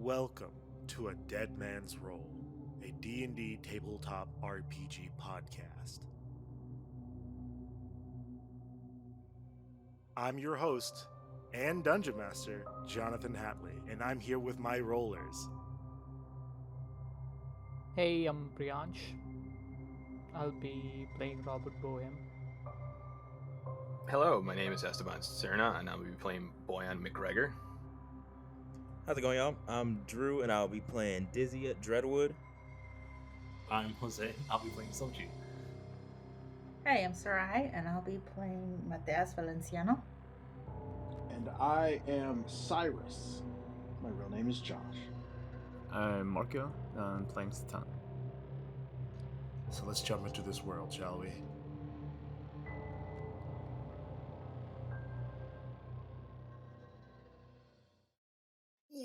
Welcome to A Dead Man's Roll, a D&D tabletop RPG podcast. I'm your host and Dungeon Master, Jonathan Hatley, and I'm here with my rollers. Hey, I'm Priyansh. I'll be playing Robert Bohem. Hello, my name is Esteban Cerna, and I'll be playing Boyan McGregor. How's it going, y'all? I'm Drew, and I'll be playing Dizzy at Dreadwood. I'm Jose. I'll be playing Sochi. Hey, I'm Sarai, and I'll be playing Mateas Valenciano. And I am Cyrus. My real name is Josh. I'm Marco, and I'm playing Satan. So let's jump into this world, shall we?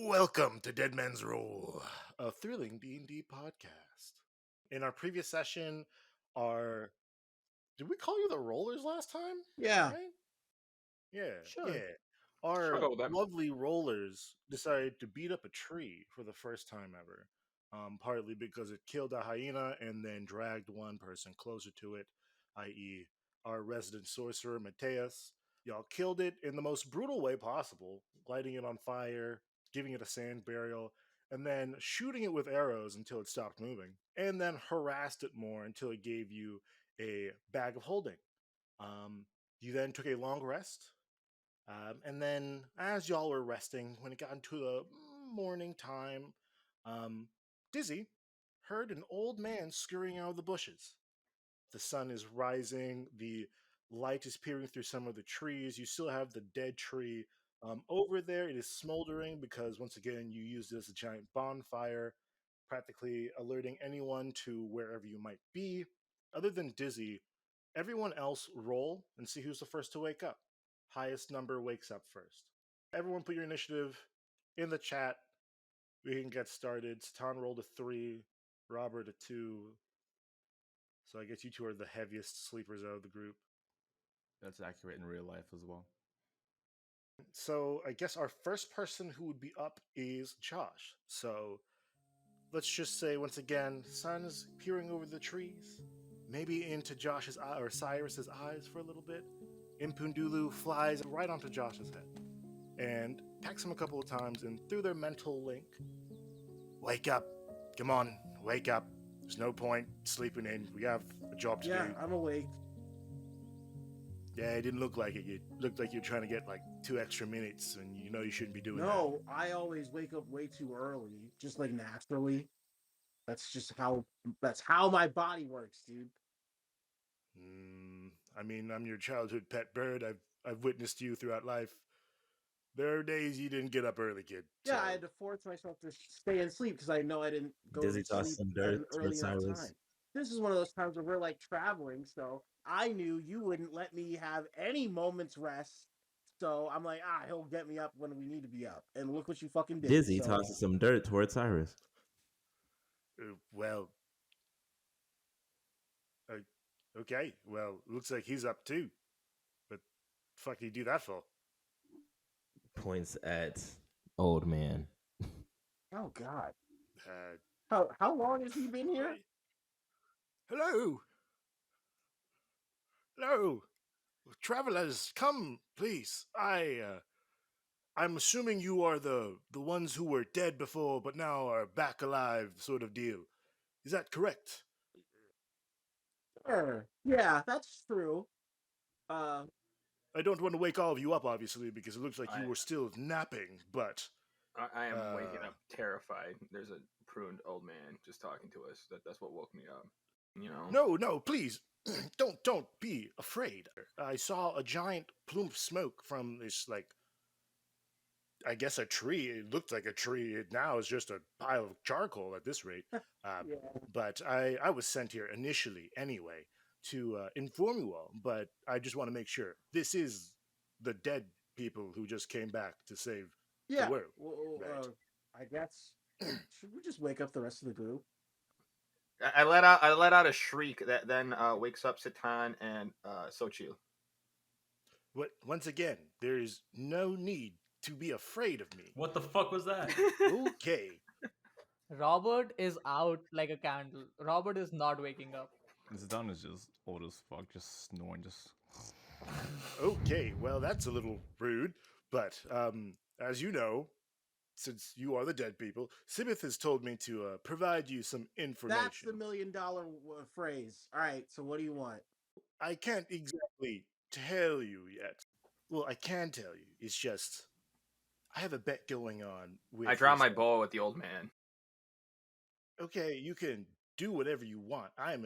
Welcome to Dead Man's Roll, a thrilling D&D podcast. In our previous session, did we call you the rollers last time? Yeah. Right? Yeah. Sure. Yeah. Our Sure, go with that. lovely rollers decided to beat up a tree for the first time ever. Partly because it killed a hyena and then dragged one person closer to it, i.e., our resident sorcerer, Mateus. Y'all killed it in the most brutal way possible, lighting it on fire, giving it a sand burial, and then shooting it with arrows until it stopped moving, and then harassed it more until it gave you a bag of holding. You then took a long rest, and then as y'all were resting, when it got into the morning time, Dizzy heard an old man scurrying out of the bushes. The sun is rising, the light is peering through some of the trees. You still have the dead tree over there. It is smoldering because, once again, you used it as a giant bonfire, practically alerting anyone to wherever you might be. Other than Dizzy, everyone else roll and see who's the first to wake up. Highest number wakes up first. Everyone put your initiative in the chat. We can get started. Satan rolled a 3, Robert a 2. So I guess you two are the heaviest sleepers out of the group. That's accurate in real life as well. So I guess our first person who would be up is Josh. So let's just say once again, sun is peering over the trees, maybe into Josh's eye or Cyrus's eyes for a little bit. Impundulu flies right onto Josh's head and pecks him a couple of times, and through their mental link, wake up, come on, wake up. There's no point sleeping in. We have a job to do. Yeah, I'm awake. Yeah, it didn't look like it. It looked like you're trying to get like 2 extra minutes, and you know you shouldn't be doing that. No, I always wake up way too early, just like naturally. That's how my body works, dude. I mean, I'm your childhood pet bird. I've witnessed you throughout life. There are days you didn't get up early, kid. Yeah, so- I had to force myself to stay and sleep because I know I didn't go Dizzy to tossed sleep some at dirt an towards early enough Cyrus. time. This is one of those times where we're like traveling, so I knew you wouldn't let me have any moment's rest. So I'm like, he'll get me up when we need to be up. And look what you fucking did. Dizzy so... tosses some dirt towards Cyrus. Well, okay. Well, looks like he's up too. But fuck did he do that for? Points at old man. Oh God. Uh, How long has he been here? Hello. Hello. Travelers, come, please. I'm assuming you are the ones who were dead before but now are back alive sort of deal. Is that correct? Sure. Yeah, that's true. I don't want to wake all of you up, obviously, because it looks like you were still napping, but... I am waking up terrified. There's a pruned old man just talking to us. That's what woke me up. You know? No, please. Don't be afraid. I saw a giant plume of smoke from this, like, I guess a tree. It looked like a tree. It now is just a pile of charcoal at this rate. Yeah. But I was sent here initially anyway to inform you all. But I just want to make sure this is the dead people who just came back to save Yeah. the world. Well, Right. I guess should we just wake up the rest of the group? I let out a shriek that then wakes up Satan and Sochi. Once again, there is no need to be afraid of me. What the fuck was that? Okay. Robert is out like a candle. Robert is not waking up. Zidane is just old as fuck, just snoring, just. Okay, well, that's a little rude. But as you know, since you are the dead people, Sibith has told me to provide you some information. That's the $1 million phrase. All right, so what do you want? I can't exactly tell you yet. Well, I can tell you. It's just I have a bet going on with. I draw this my guy. bow at the old man. Okay, you can do whatever you want. I am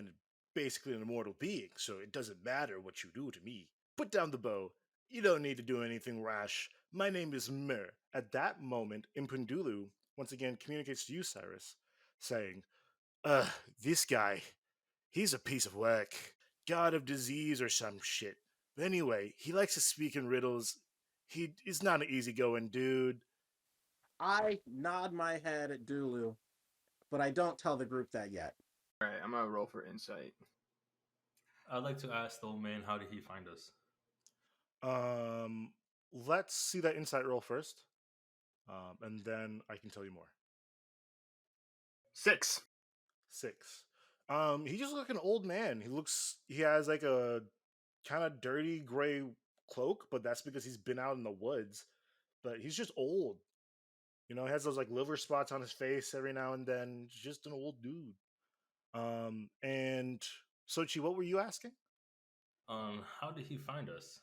basically an immortal being, so it doesn't matter what you do to me. Put down the bow. You don't need to do anything rash. My name is Mir. At that moment, Impundulu once again communicates to you, Cyrus, saying, this guy, he's a piece of work. God of disease or some shit. But anyway, he likes to speak in riddles. He is not an easygoing dude. I nod my head at Dulu, but I don't tell the group that yet. All right, I'm gonna roll for insight. I'd like to ask the old man, how did he find us? Let's see that insight roll first, and then I can tell you more. 6. 6. He just looks like an old man. He has like a kind of dirty gray cloak, but that's because he's been out in the woods. But he's just old. You know, he has those like liver spots on his face every now and then. He's just an old dude. And Sochi, what were you asking? How did he find us?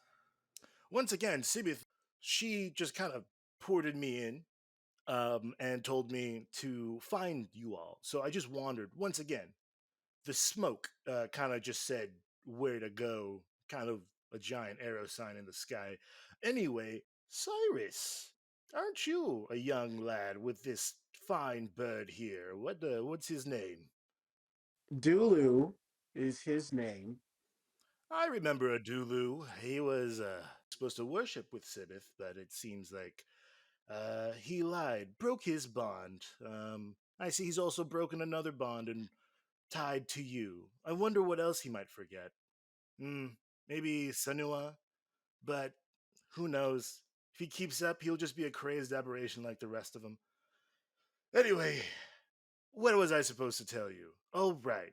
Once again, Sibith, she just kind of ported me in, and told me to find you all. So I just wandered. Once again, the smoke kind of just said where to go, kind of a giant arrow sign in the sky. Anyway, Cyrus, aren't you a young lad with this fine bird here? What's his name? Dulu is his name. I remember a Dulu. He was supposed to worship with Sibith, but it seems like he lied, broke his bond. I see he's also broken another bond and tied to you. I wonder what else he might forget. Maybe Sanua, but who knows? If he keeps up, he'll just be a crazed aberration like the rest of them. Anyway, what was I supposed to tell you? Oh, right.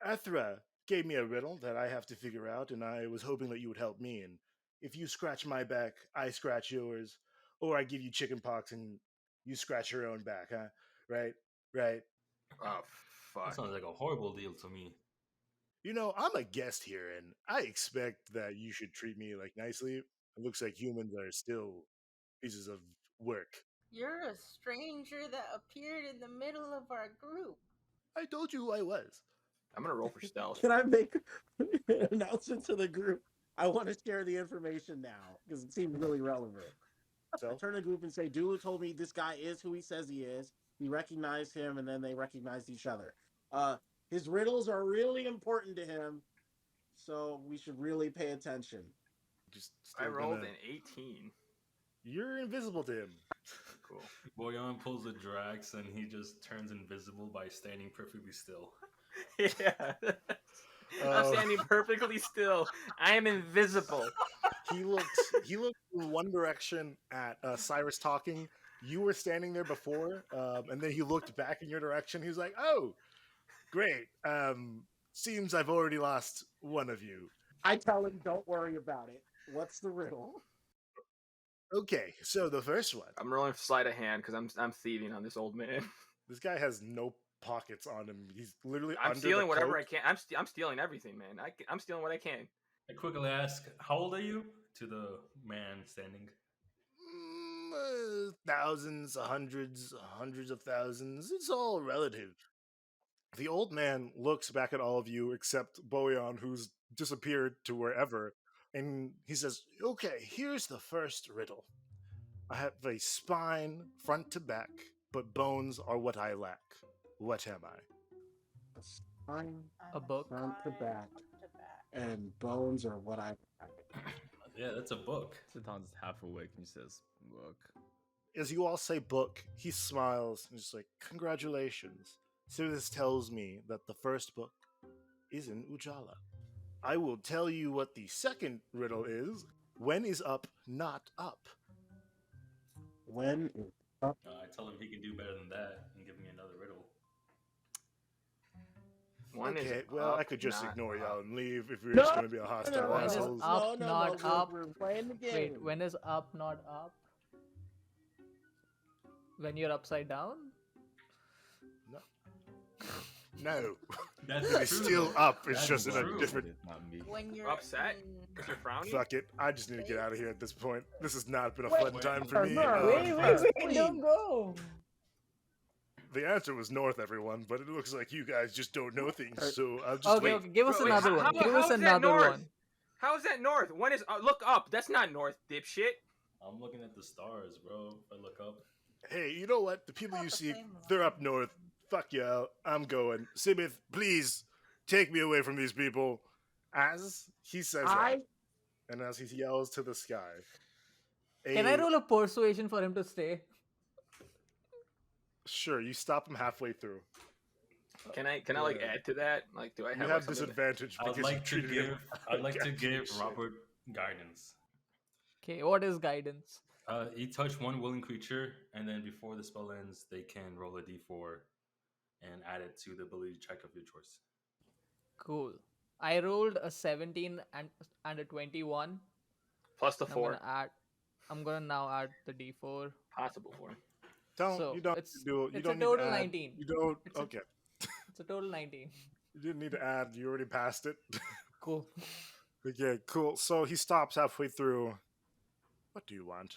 Athra gave me a riddle that I have to figure out, and I was hoping that you would help me. And if you scratch my back, I scratch yours, or I give you chicken pox and you scratch your own back, huh? Right? Right. Oh, That fuck. sounds like a horrible deal to me. You know, I'm a guest here, and I expect that you should treat me like nicely. It looks like humans are still pieces of work. You're a stranger that appeared in the middle of our group. I told you who I was. I'm gonna roll for stealth. Can I make an announcement to the group? I want to share the information now because it seems really relevant. I So, turn to the group and say, Dulu told me this guy is who he says he is. He recognized him, and then they recognized each other. His riddles are really important to him, so we should really pay attention. just I still rolled gonna- an 18. You're invisible to him. Cool. Boyan pulls the drax and he just turns invisible by standing perfectly still. Yeah. I'm standing perfectly still. I am invisible. He looked in one direction at Cyrus talking. You were standing there before, and then he looked back in your direction. He was like, "Oh, great. Seems I've already lost one of you." I tell him, don't worry about it. What's the riddle? Okay, so the first one. I'm rolling sleight of hand because I'm thieving on this old man. This guy has no pockets on him. He's literally I'm under stealing the whatever I cloak. can. I'm stealing everything, man. I'm stealing what I can. I quickly ask, how old are you? To the man standing. Thousands, hundreds of thousands. It's all relative. The old man looks back at all of you except Boyan, who's disappeared to wherever, and he says, "Okay, here's the first riddle. I have a spine front to back, but bones are what I lack. What am I?" A spine A book. front to back, and bones are what I like. Yeah, that's a book. Zidane's half awake and he says, "Look." As you all say book, he smiles and is like, "Congratulations. So this tells me that the first book is in Ujala. I will tell you what the second riddle is. When is up not up?" When is up? I tell him he can do better than that and give me another riddle. One is Okay, well, up, I could just not ignore up. y'all and leave if we're No, just going to be a hostile When is assholes. up, not up? We're playing the game. Wait, when is up, not up? When you're upside down? No. No. That's It is true, still though. up. It's That's just in a true. different. Not me. When you're Upset? in- Because you're frowning? Fuck it. I just need to get out of here at this point. This has not been a Wait, fun time for me. wait, Don't go! The answer was north, everyone, but it looks like you guys just don't know things. So I'll just Okay, wait. okay, give us Wait, another one. Give us how is that another north? one. How is that north? One is look up. That's not north, dipshit. I'm looking at the stars, bro. If I look up. Hey, you know what? The people Not you the see, same they're line. up north. Fuck y'all. I'm going. Sibith, please take me away from these people. As he says that, and as he yells to the sky, Can I roll a persuasion for him to stay? Sure, you stop him halfway through. Can I like add to that? Like, do I have? You like, have something disadvantage I'd because you like to treated give. him. I'd like to like give shit. Robert guidance. Okay, what is guidance? You touch one willing creature, and then before the spell ends, they can roll a d4 and add it to the ability check of your choice. Cool. I rolled a 17 and a 21. plus the I'm 4 gonna add. I'm gonna now add the D4. possible 4? Don't So, you don't it's- do it. You it's don't a need total to add. 19. You don't. It's a- Okay. It's a total 19. You didn't need to add. You already passed it. Cool. Okay, cool. So he stops halfway through. What do you want?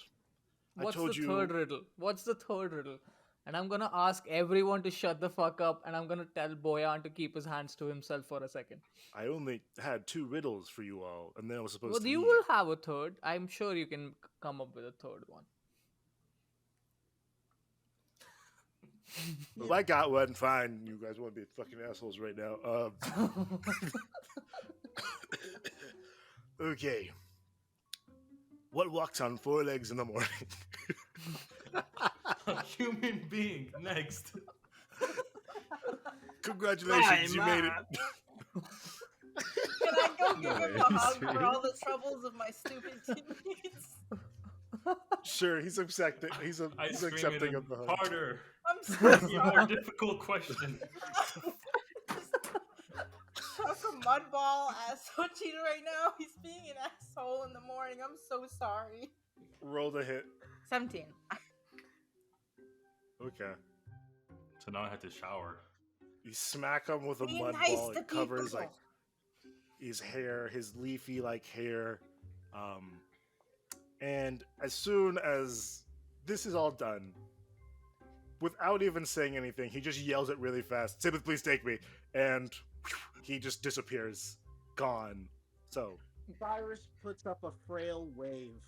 What's told the you- third riddle? What's the third riddle? And I'm gonna ask everyone to shut the fuck up, and I'm gonna tell Boyan to keep his hands to himself for a second. I only had 2 riddles for you all, and then I was supposed Well, to you leave. will have a third. I'm sure you can come up with a third one. If I got one, fine. You guys want to be fucking assholes right now. Okay. What walks on 4 legs in the morning? A human being. Next. Congratulations, you made it. Can I go give him a hug for all the troubles of my stupid teammates? Sure, he's accepting. He's I scream at accepting him, of the hug. harder. I'm so Give me a more sorry. difficult question. Chuck a mud ball at Sochi right now. He's being an asshole in the morning. I'm so sorry. Roll the hit. 17. Okay. So now I have to shower. You smack him with a Be mud nice ball. to It covers people. like his hair, his leafy like hair. And as soon as this is all done, without even saying anything, he just yells it really fast. Sibith, please take me. And he just disappears. Gone. So, Cyrus puts up a frail wave.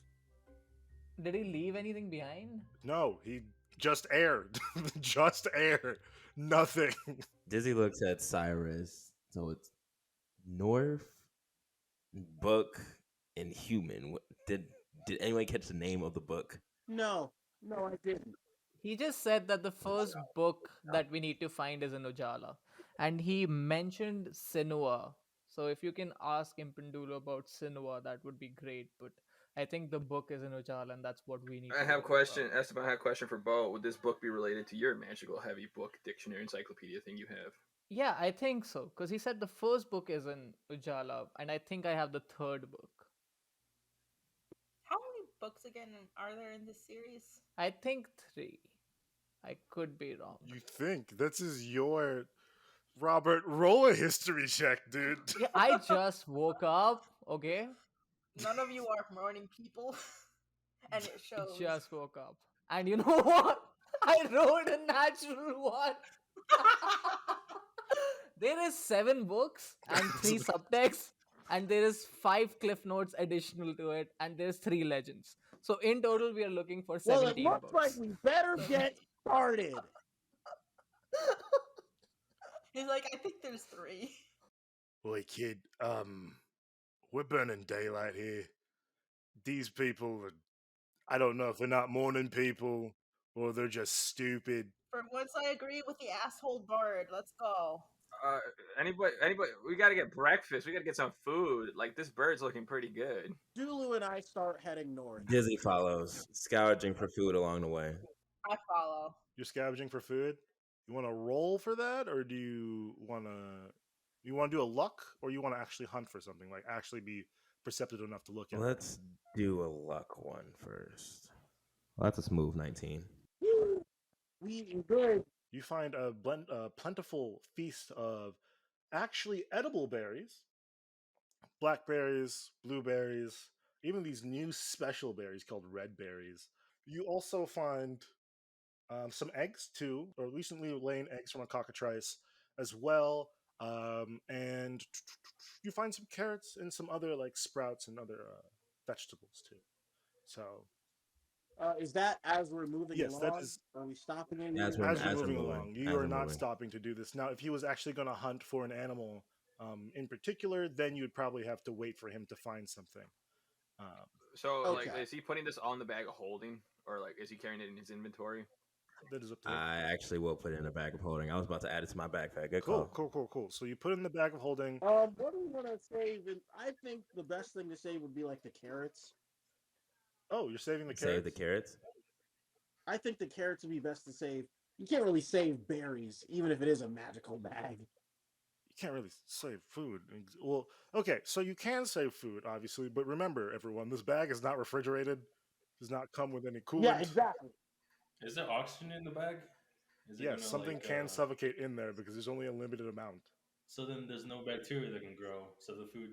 Did he leave anything behind? no, he just aired. Just air. Nothing. Dizzy looks at Cyrus. So it's North, book, and human. Did anyone catch the name of the book? No, I didn't. He just said that the first book that we need to find is in Ujala. And he mentioned Sinua. So if you can ask Impindulu about Sinua, that would be great. But I think the book is in Ujala, and that's what we need. I to have a know question. about. Esteban, I have a question for Bo. Would this book be related to your magical heavy book dictionary encyclopedia thing you have? Yeah, I think so. Because he said the first book is in Ujala, and I think I have the third book. How many books again are there in this series? I think 3. I could be wrong. You think this is your Robert? Roll a history check, dude. Yeah, I just woke up, okay? None of you are morning people. And it I shows. just woke up. And you know what? I rolled a natural 1. There is 7 books and 3 subtexts, and there is 5 cliff notes additional to it, and there's 3 legends. So in total, we are looking for 17 Well, it looks like books. we better get started. He's like, I think there's 3. Boy, kid, we're burning daylight here. These people are, I don't know if they're not morning people or they're just stupid. For once, I agree with the asshole bird. Let's go. Anybody? We gotta get breakfast. We gotta get some food. Like this bird's looking pretty good. Zulu and I start heading north. Dizzy follows, scavenging for food along the way. I follow. You're scavenging for food. You want to roll for that, or do you want to do a luck, or you want to actually hunt for something, like actually be perceptive enough to look at it? Let's do a luck one first. Well, that's a smooth 19. We good. You find a plentiful feast of actually edible berries, blackberries, blueberries, even these new special berries called red berries. You also find some eggs too, or recently laying eggs from a cockatrice as well. And you find some carrots and some other like sprouts and other vegetables too. So Is that as we're moving yes, that along? is Are we stopping As anywhere? we're- as you're as we're moving moving, along. as You are we're not moving. stopping to do this. Now, if he was actually going to hunt for an animal in particular, then you'd probably have to wait for him to find something. So, like, Okay. is he putting this on the bag of holding, or like, is he carrying it in his inventory? That is up to him. I actually will put it in a bag of holding. I was about to add it to my backpack. Good Cool, call. So you put it in the bag of holding. What do we want to save? And I think the best thing to save would be like the carrots. Oh, you're saving the Save carrots? the carrots. I think the carrots would be best to save. You can't really save berries, even if it is a magical bag. You can't really save food. Well, okay, so you can save food, obviously, but remember, everyone, this bag is not refrigerated. Does not come with any coolant. Yeah, exactly. Is there oxygen in the bag? Is it Yes, gonna, something like, can suffocate in there because there's only a limited amount. So then there's no bacteria that can grow, so the food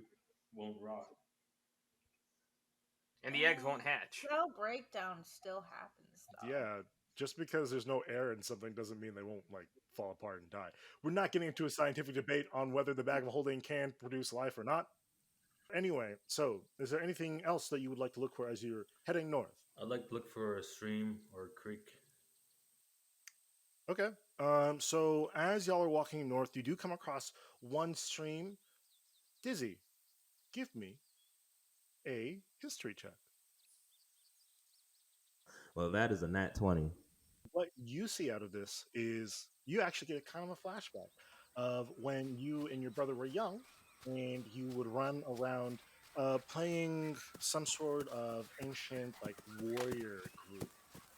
won't rot. And the eggs won't hatch. Cell breakdown still happens, though. Yeah, just because there's no air in something doesn't mean they won't like fall apart and die. We're not getting into a scientific debate on whether the bag of holding can produce life or not. Anyway, so is there anything else that you would like to look for as you're heading north? I'd like to look for a stream or a creek. Okay. So as y'all are walking north, you do come across one stream. Dizzy, give me a history check. Well, that is a nat 20. What you see out of this is you actually get a kind of a flashback of when you and your brother were young and you would run around playing some sort of ancient like warrior group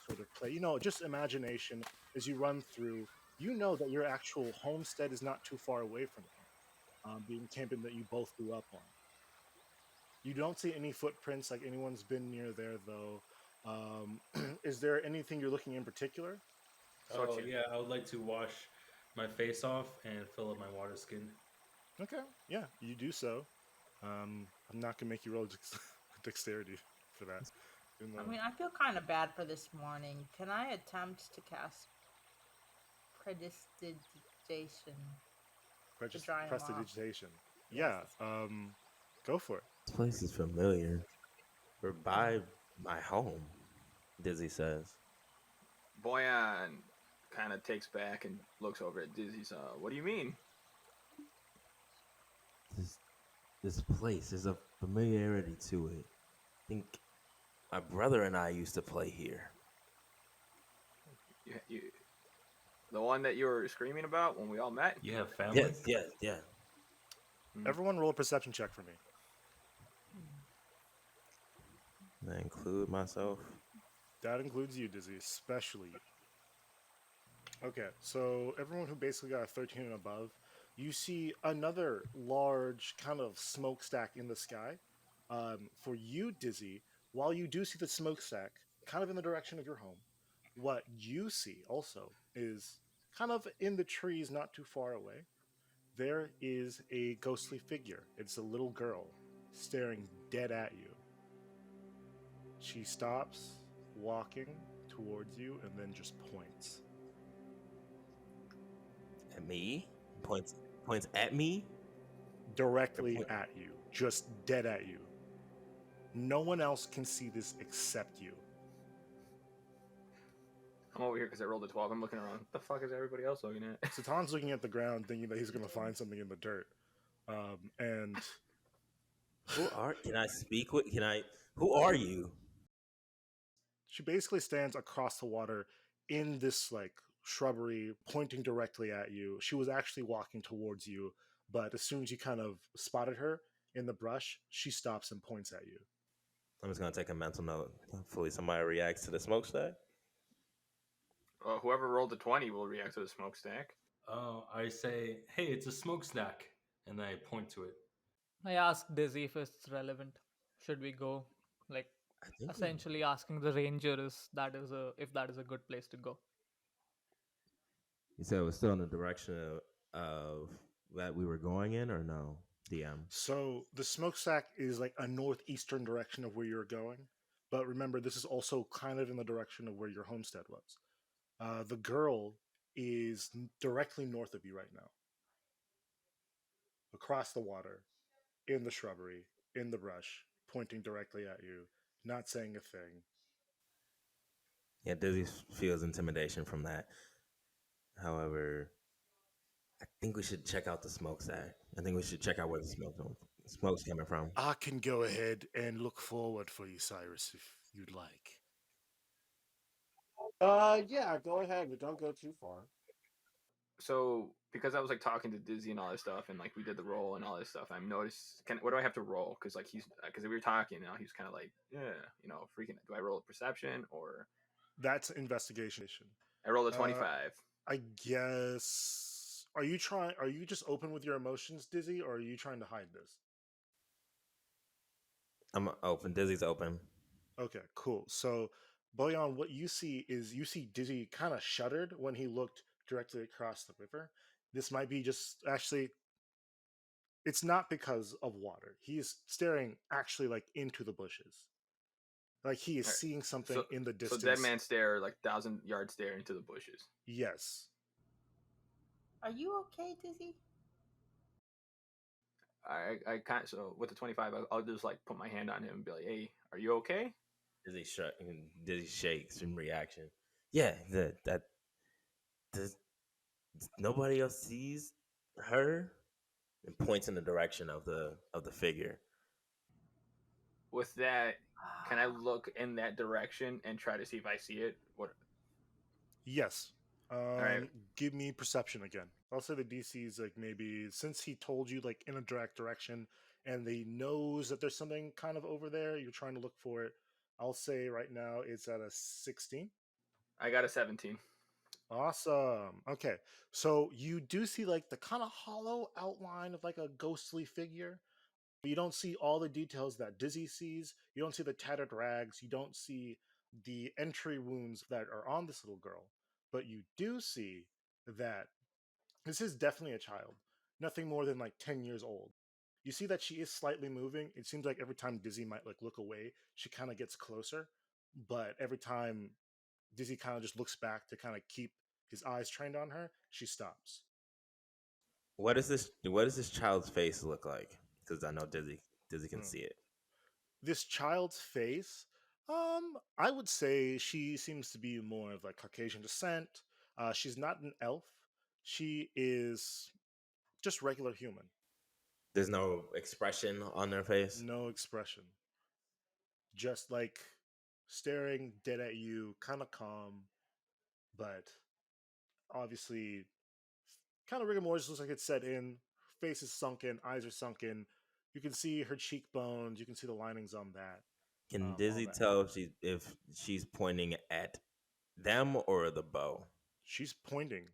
sort of play. You know, just imagination as you run through. You know that your actual homestead is not too far away from it, being camping that you both grew up on. You don't see any footprints like anyone's been near there though. Is there anything you're looking in particular? Oh, yeah, I would like to wash my face off and fill up my water skin. Okay, yeah, you do so. I'm not gonna make you roll dexterity for that. Even I though- mean, I feel kind of bad for this morning. Can I attempt to cast prestidigitation? drying them off. prestidigitation. Yeah, go for it. This place is familiar. We're by my home, Dizzy says. Boyan kind of takes back and looks over at Dizzy's. What do you mean? This place, there's a familiarity to it. I think my brother and I used to play here. You, the one that you were screaming about when we all met? You have family? Yeah. Everyone roll a perception check for me. I include myself. That includes you, Dizzy, especially you. Okay, so everyone who basically got a 13 and above, you see another large kind of smokestack in the sky. For you, Dizzy, while you do see the smokestack kind of in the direction of your home, what you see also is kind of in the trees not too far away. There is a ghostly figure. It's a little girl staring dead at you. She stops walking towards you and then just points. At me? Points at me? Directly at you. Just dead at you. No one else can see this except you. I'm over here because I rolled a 12. I'm looking around. What the fuck is everybody else looking at? Satan's looking at the ground thinking that he's going to find something in the dirt. And Can I speak with, who are you? she basically stands across the water in this like shrubbery pointing directly at you. She was actually walking towards you, but as soon as you kind of spotted her in the brush, she stops and points at you. I'm just gonna take a mental note. Hopefully, somebody reacts to the smokestack. Whoever rolled a 20 will react to the smokestack. I say, hey, it's a smokestack, and then I point to it. I asked Dizzy if it's relevant. Should we go? Like, I think we. essentially asking the ranger is that is a if that is a good place to go. You said it was still in the direction of that we were going in, or no? DM. So the smokestack is like a northeastern direction of where you're going, but remember this is also kind of in the direction of where your homestead was. The girl is directly north of you right now, across the water, in the shrubbery, in the brush, pointing directly at you, not saying a thing. Yeah, Dizzy feels intimidation from that. However, I think we should check out the smokestack. I think we should check out where the smoke's coming from. I can go ahead and look forward for you, Cyrus, if you'd like. Yeah, go ahead, but don't go too far. So because I was like talking to Dizzy and all this stuff, and like we did the roll and all this stuff, I'm noticed. What do I have to roll? Because like because we were talking, he was kind of like, yeah, freaking. Do I roll a perception or That's investigation. I rolled a 25? I guess. Are you trying? Are you just open with your emotions, Dizzy, or are you trying to hide this? I'm open. Dizzy's open. Okay, cool. So, Boyan, what you see is you see Dizzy kind of shuddered when he looked directly across the river. This might be just actually. It's not because of water. He's staring actually like into the bushes. Like he is All right. seeing something So in the so distance. dead man stare, like 1,000 yard stare into the bushes. Yes. Are you okay, Dizzy? I can't. So with the 25, I'll just like put my hand on him and be like, hey, are you okay? Dizzy shakes in reaction. Yeah, that does nobody else sees her and points in the direction of the figure. With that, can I look in that direction and try to see if I see it? What? Yes. All right. Give me perception again. I'll say the DC is like maybe since he told you like in a direct direction and he knows that there's something kind of over there, you're trying to look for it. I'll say right now it's at a 16. I got a 17. Awesome. Okay. So you do see like the kind of hollow outline of like a ghostly figure. You don't see all the details that Dizzy sees. You don't see the tattered rags. You don't see the entry wounds that are on this little girl. But you do see that this is definitely a child, nothing more than like 10 years old. You see that she is slightly moving. It seems like every time Dizzy might like look away, she kind of gets closer. But every time Dizzy kind of just looks back to kind of keep his eyes trained on her, she stops. What does this child's face look like? Because I know Dizzy can see it. This child's face, I would say she seems to be more of like Caucasian descent. She's not an elf. She is just regular human. There's no expression on their face. No expression. Just like staring dead at you, kind of calm, but obviously kind of rigor mortis looks like it's set in. Face is sunken, eyes are sunken. You can see her cheekbones. You can see the linings on that. Can All Dizzy that. tell if she's pointing at them or the bow? She's pointing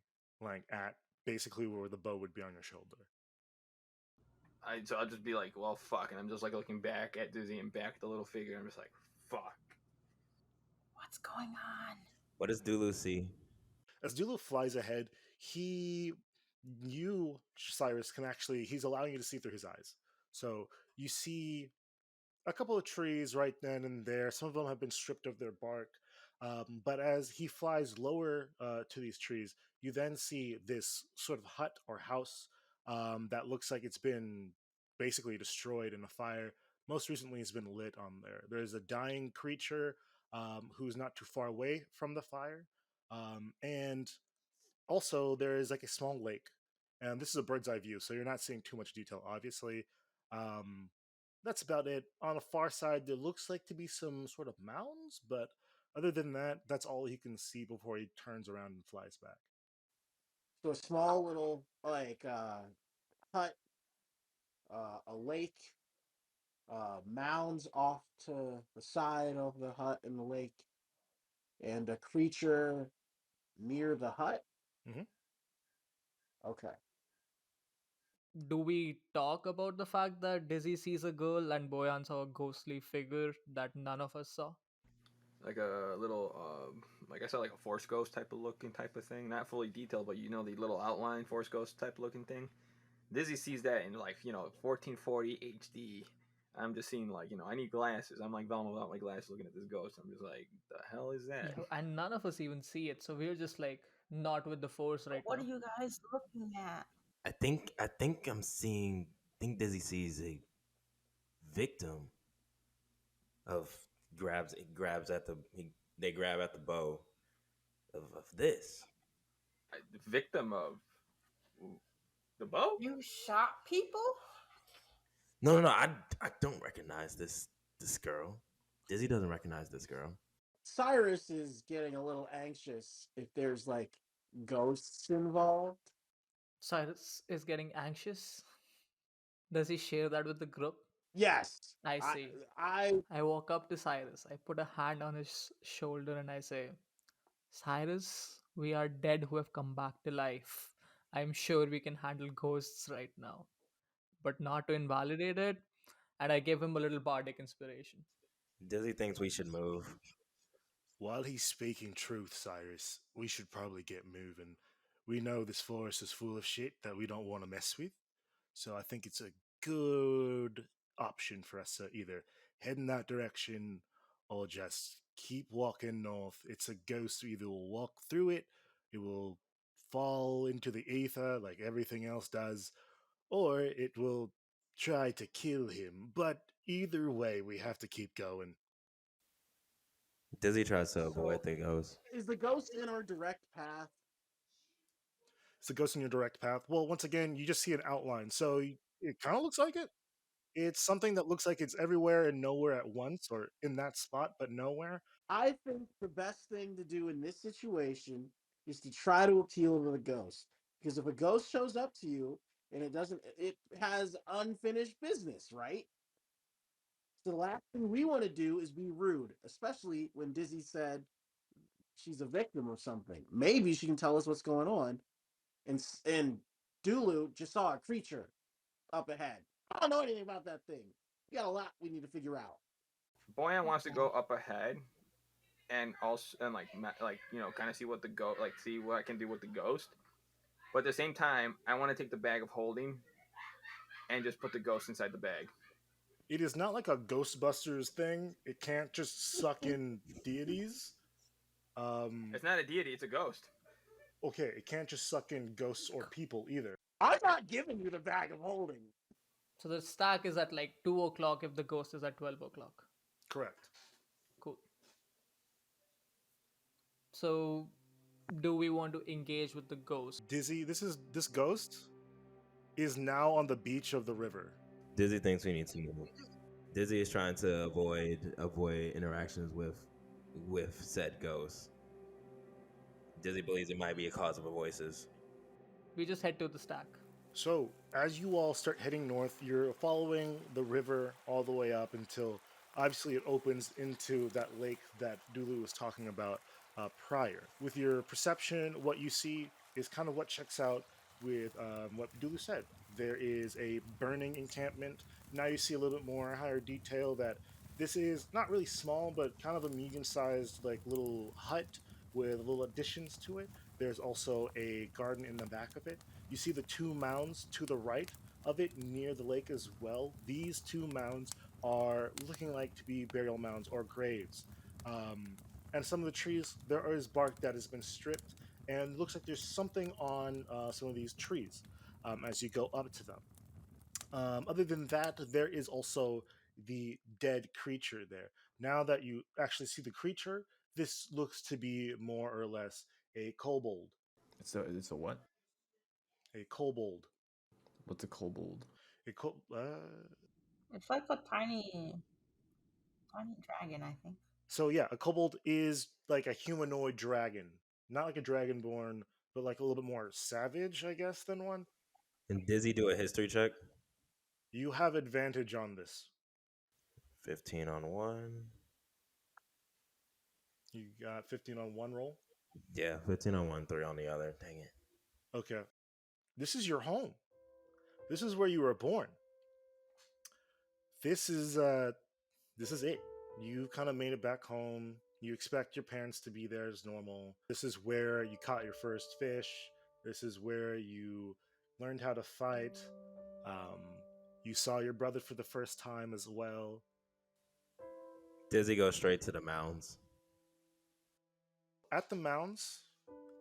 like at basically where the bow would be on your shoulder. So I'll just be like, well, fuck, and I'm just like looking back at Dizzy and back at the little figure. I'm just like, fuck. What's going on? What does Dulu see? As Dulu flies ahead, you, Cyrus, can actually, he's allowing you to see through his eyes. So you see a couple of trees right then and there. Some of them have been stripped of their bark. But as he flies lower to these trees, you then see this sort of hut or house that looks like it's been basically destroyed in a fire. Most recently, it's been lit on there. There's a dying creature who's not too far away from the fire. And also, there is like a small lake. And this is a bird's eye view, so you're not seeing too much detail, obviously. Um, that's about it. On the far side, there looks like to be some sort of mounds, but Other than that, that's all he can see before he turns around and flies back. So a small little like hut, a lake, mounds off to the side of the hut and the lake, and a creature near the hut. Hmm. Okay. Do we talk about the fact that Dizzy sees a girl and Boyan saw a ghostly figure that none of us saw? Like a little, like I said, like a force ghost type of looking type of thing. Not fully detailed, but you know the little outline force ghost type looking thing. Dizzy sees that in like 1440 HD. I'm just seeing like I need glasses. I'm like Velma without my glasses looking at this ghost. I'm just like, the hell is that? Yeah, and none of us even see it, so we're just like not with the force right What are now. you guys looking at? I think I'm seeing. I think Dizzy sees a victim of grabs at they grab at the bow of this. The victim of the bow. You shot people? No. I don't recognize this girl. Dizzy doesn't recognize this girl. Cyrus is getting a little anxious if there's like ghosts involved. Cyrus is getting anxious. Does he share that with the group? Yes. I I see. I I walk up to Cyrus. I put a hand on his shoulder and I say, Cyrus, we are dead who have come back to life. I'm sure we can handle ghosts right now, but not to invalidate it. And I gave him a little bardic inspiration. Dizzy thinks we should move. While he's speaking truth, Cyrus, we should probably get moving. We know this forest is full of shit that we don't want to mess with, so I think it's a good option for us to either head in that direction or just keep walking north. It's a ghost, either will walk through it, it will fall into the ether like everything else does, or it will try to kill him. But either way, we have to keep going. Dizzy tries to so avoid the ghost. is the ghost in our direct path? It's a ghost in your direct path. Well, once again, you just see an outline, so it kind of looks like it. It's something that looks like it's everywhere and nowhere at once, or in that spot but nowhere. I think the best thing to do in this situation is to try to appeal to the ghost. Because if a ghost shows up to you and it has unfinished business, right? So the last thing we want to do is be rude, especially when Dizzy said she's a victim of something. Maybe she can tell us what's going on. And Dulu just saw a creature up ahead. I don't know anything about that thing. We got a lot we need to figure out. Boyan wants to Okay. go up ahead and also and like kind of see what the like see what I can do with the ghost. But at the same time, I want to take the bag of holding and just put the ghost inside the bag. It is not like a Ghostbusters thing. It can't just suck in deities. Um, It's not a deity; it's a ghost. okay, it can't just suck in ghosts or people either. I'm not giving you the bag of holding. So the stack is at like 2 o'clock if the ghost is at 12 o'clock. Correct. Cool. So, do we want to engage with the ghost? Dizzy, this ghost is now on the beach of the river. Dizzy thinks we need to move. Dizzy is trying to avoid interactions with said ghost. Dizzy believes it might be a cause of her voices. We just head to the stack. So, as you all start heading north, you're following the river all the way up until obviously it opens into that lake that Dulu was talking about prior. With your perception, what you see is kind of what checks out with what Dulu said. There is a burning encampment. Now you see a little bit more higher detail that this is not really small, but kind of a medium sized, like little hut with little additions to it. There's also a garden in the back of it. You see the two mounds to the right of it near the lake as well. These two mounds are looking like to be burial mounds or graves. And some of the trees, there is bark that has been stripped, and it looks like there's something on some of these trees as you go up to them. Other than that, there is also the dead creature there. Now that you actually see the creature, this looks to be more or less a kobold. It's a what? A kobold. What's a kobold? A co- uh, It's like a tiny dragon, I think. So yeah, a kobold is like a humanoid dragon, not like a dragonborn, but like a little bit more savage, I guess, than one. Can Dizzy do a history check? You have advantage on this. 15 on one. You got 15 on one roll. Yeah, 15 on one, 3 on the other. Dang it. Okay. This is your home. This is where you were born. This is it. You kind of made it back home. You expect your parents to be there as normal. This is where you caught your first fish. This is where you learned how to fight. Um, you saw your brother for the first time as well. Dizzy goes straight to the mounds. At the mounds,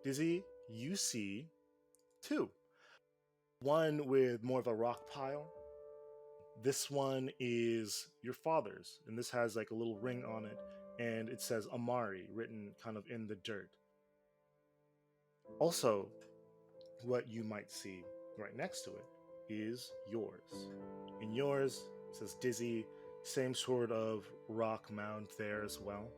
Dizzy, you see two. One with more of a rock pile. This one is your father's, and this has like a little ring on it, and it says Amari written kind of in the dirt. Also, what you might see right next to it is yours. In yours, it says Dizzy, same sort of rock mound there as well.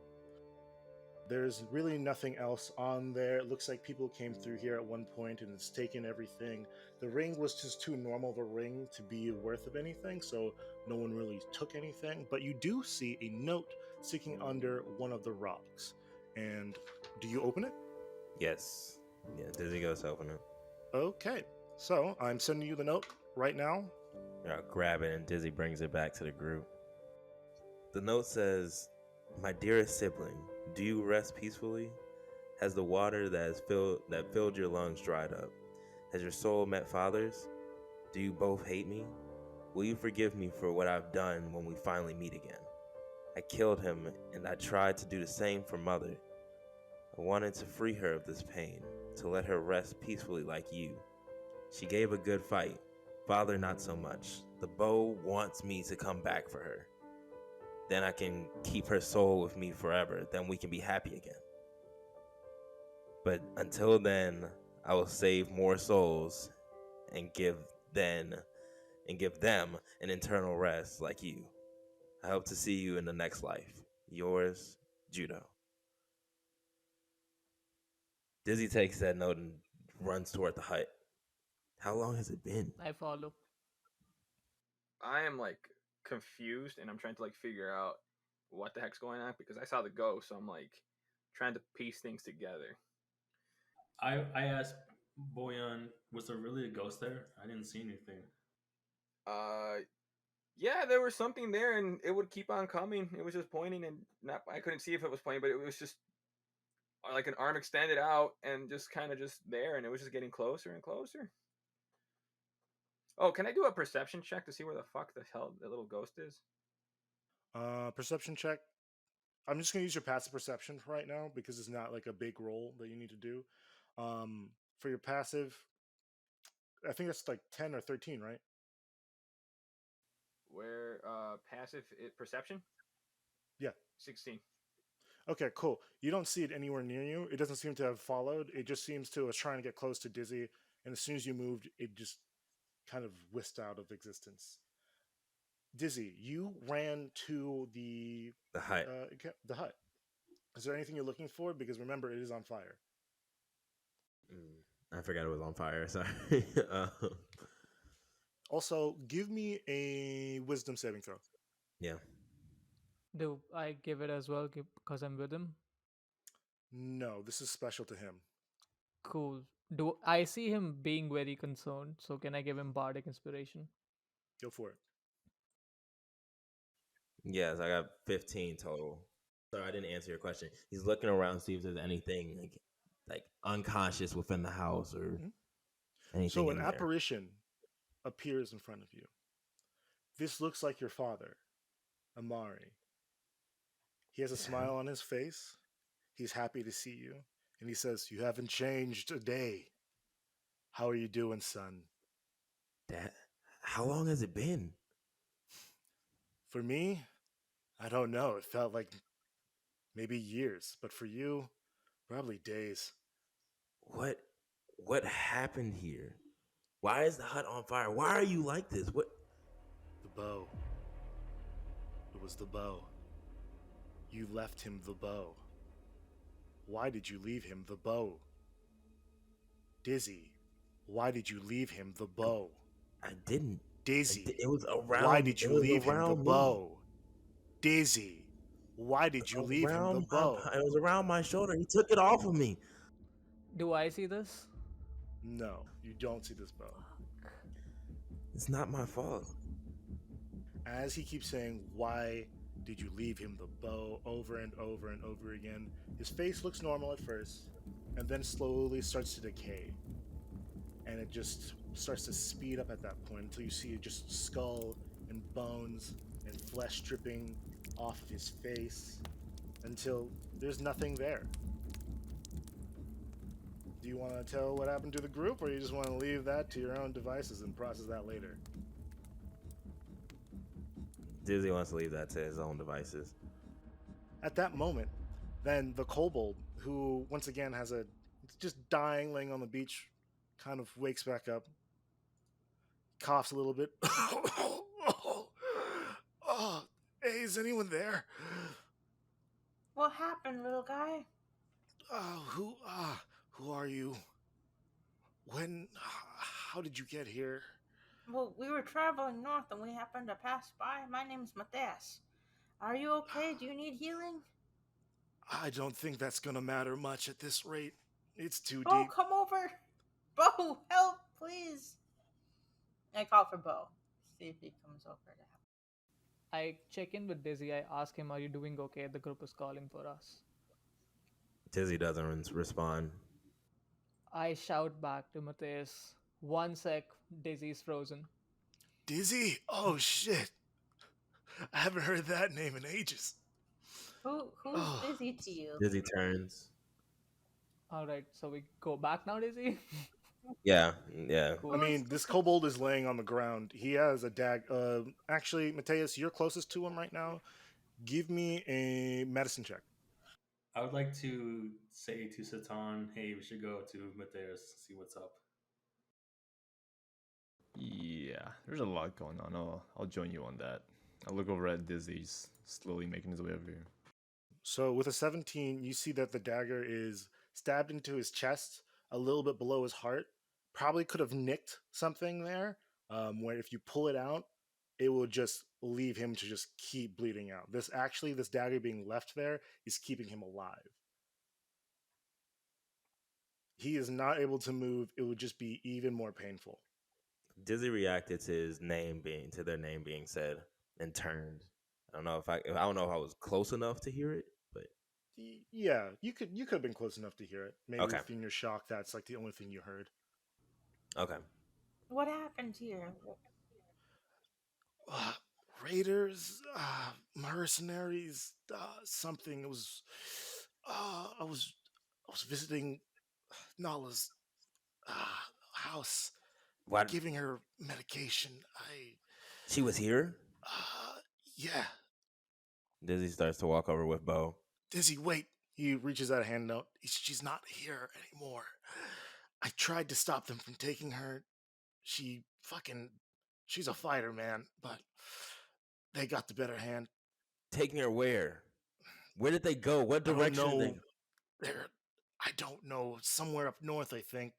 There's really nothing else on there. It looks like people came through here at one point and it's taken everything. The ring was just too normal of a ring to be worth of anything, so no one really took anything. But you do see a note sticking under one of the rocks. And do you open it? Yes. Yeah, Dizzy goes to open it. Okay, so I'm sending you the note right now. Yeah, I'll grab it and Dizzy brings it back to the group. The note says, "My dearest sibling, do you rest peacefully? Has the water that filled your lungs dried up? Has your soul met Father's? Do you both hate me? Will you forgive me for what I've done when we finally meet again? I killed him, and I tried to do the same for Mother. I wanted to free her of this pain, to let her rest peacefully like you. She gave a good fight. Father, not so much. The bow wants me to come back for her. Then I can keep her soul with me forever. Then we can be happy again. But until then, I will save more souls and give them an eternal rest like you. I hope to see you in the next life. Yours, Judo." Dizzy takes that note and runs toward the hut. How long has it been? I follow. I am like confused and I'm trying to like figure out what the heck's going on because I saw the ghost, so I'm like trying to piece things together. I asked Boyan, was there really a ghost there? I didn't see anything. Yeah, there was something there and it would keep on coming. It was just pointing and not I couldn't see if it was pointing, but it was just like an arm extended out and just kind of just there and it was just getting closer and closer. Oh, can I do a perception check to see where the fuck the hell the little ghost is? Perception check. I'm just going to use your passive perception for right now because it's not like a big roll that you need to do. For your passive, I think that's like 10 or 13, right? Where passive perception? Yeah. 16. Okay, cool. You don't see it anywhere near you. It doesn't seem to have followed. It just seems to was trying to get close to Dizzy, and as soon as you moved, it just kind of whisked out of existence. Dizzy, you ran to the hut. The hut. Is there anything you're looking for? Because remember, it is on fire. I forgot it was on fire. Sorry. Also, give me a wisdom saving throw. Yeah. Do I give it as well because I'm with him? No, this is special to him. Cool. Do I see him being very concerned? So can I give him bardic inspiration? Go for it. Yes, I got 15 total. Sorry, I didn't answer your question. He's looking around to see if there's anything like unconscious within the house or anything. So an in there. apparition appears in front of you. This looks like your father, Amari. He has a smile on his face. He's happy to see you. And he says, "You haven't changed a day. How are you doing, son?" Dad, how long has it been? For me, I don't know. It felt like maybe years. But for you, probably days. What happened here? Why is the hut on fire? Why are you like this? What? The bow. It was the bow. You left him the bow. Why did you leave him the bow? Dizzy, why did you leave him the bow? I didn't. Dizzy, It was why around. did It you was leave him the around me. bow? Dizzy, why did you leave him the bow? It was around my shoulder. He took it off of me. Do I see this? No, you don't see this bow. It's not my fault. As he keeps saying, why did you leave him the bow over and over and over again, his face looks normal at first, and then slowly starts to decay. And it just starts to speed up at that point until you see just skull and bones and flesh dripping off of his face until there's nothing there. Do you want to tell what happened to the group, or you just want to leave that to your own devices and process that later? Dizzy wants to leave that to his own devices. At that moment, then the kobold, who once again has a just dying, laying on the beach, kind of wakes back up, coughs a little bit. Oh, hey, is anyone there? What happened, little guy? Who are you? When, how did you get here? Well, we were traveling north and we happened to pass by. My name's Matthias. Are you okay? Do you need healing? I don't think that's gonna matter much at this rate. It's too Bo, deep. come over. Bo, help, please. I call for Bo. See if he comes over to help. I check in with Dizzy. I ask him, "Are you doing okay? The group is calling for us." Dizzy doesn't respond. I shout back to Matthias, "One sec, Dizzy's frozen." Dizzy? Oh shit. I haven't heard that name in ages. Who's Dizzy to you? Dizzy turns. Alright, so we go back now, Dizzy? Yeah. I mean, this kobold is laying on the ground. He has a actually, Mateus, you're closest to him right now. Give me a medicine check. I would like to say to Satan, hey, we should go to Matthias, see what's up. Yeah, there's a lot going on. I'll join you on that. I'll look over at Dizzy's slowly making his way over here. So with a 17, you see that the dagger is stabbed into his chest, a little bit below his heart. Probably could have nicked something there, where if you pull it out, it will just leave him to just keep bleeding out. This dagger being left there is keeping him alive. He is not able to move. It would just be even more painful. Dizzy reacted to their name being said and turned. I don't know if I was close enough to hear it, but Yeah, you could have been close enough to hear it. Maybe okay. within your shock, that's like the only thing you heard. Okay. What happened here? Raiders, mercenaries, something. It was. I was visiting Nala's house, What? giving her medication. She was here? Yeah. Dizzy starts to walk over with Bo. Dizzy, wait. He reaches out a hand out. She's not here anymore. I tried to stop them from taking her. She's a fighter, man, but they got the better hand. Taking her where? Where did they go? What direction did they go? I don't know. Somewhere up north, I think.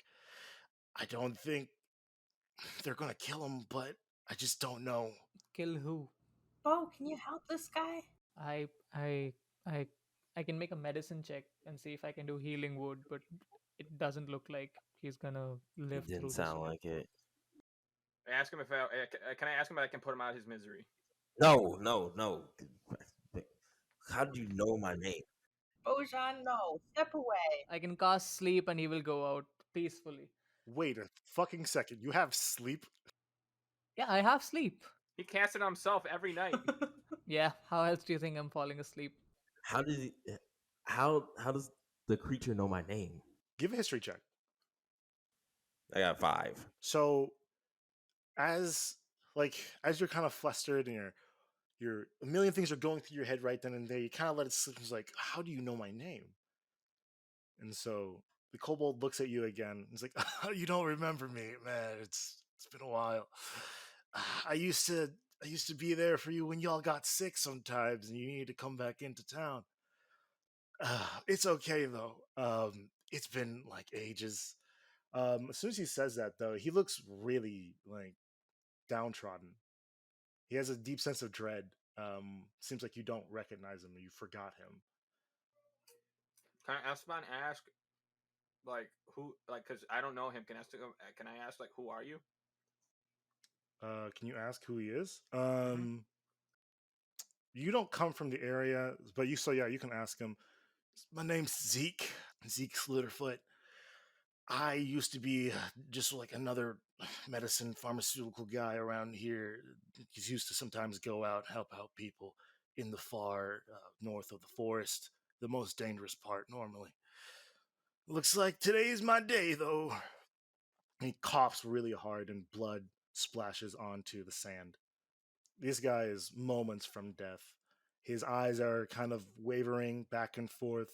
I don't think they're gonna kill him, but I just don't know. Kill who? Bo, can you help this guy? I I I I can make a medicine check and see if I can do healing wood, but it doesn't look like he's gonna live It didn't through this sound yet. like it. Ask him if can I ask him if I can put him out of his misery? No. How do you know my name? Bojan, no. Step away. I can cast sleep and he will go out peacefully. Wait a fucking second. You have sleep? Yeah, I have sleep. He casts it on himself every night. Yeah, how else do you think I'm falling asleep? How did he? How does the creature know my name? Give a history check. I got 5. So, as you're kind of flustered and you're a million things are going through your head right then and there, you kind of let it slip. He's like, "How do you know my name?" And so the kobold looks at you again. He's like, "You don't remember me, man? It's been a while. I used to I used to be there for you when y'all got sick sometimes and you needed to come back into town. It's okay though. It's been like ages. As soon as he says that though, he looks really like downtrodden. He has a deep sense of dread. Seems like you don't recognize him or you forgot him. Can Esteban ask like who like because I don't know him? Can I ask like who are you? Can you ask who he is? Mm-hmm. You don't come from the area, but you so yeah, you can ask him. My name's Zeke. Zeke Slitterfoot. I used to be just like another medicine pharmaceutical guy around here. He's used to sometimes go out help out people in the far north of the forest, the most dangerous part normally. Looks like today's my day though. He coughs really hard and blood splashes onto the sand. This guy is moments from death. His eyes are kind of wavering back and forth.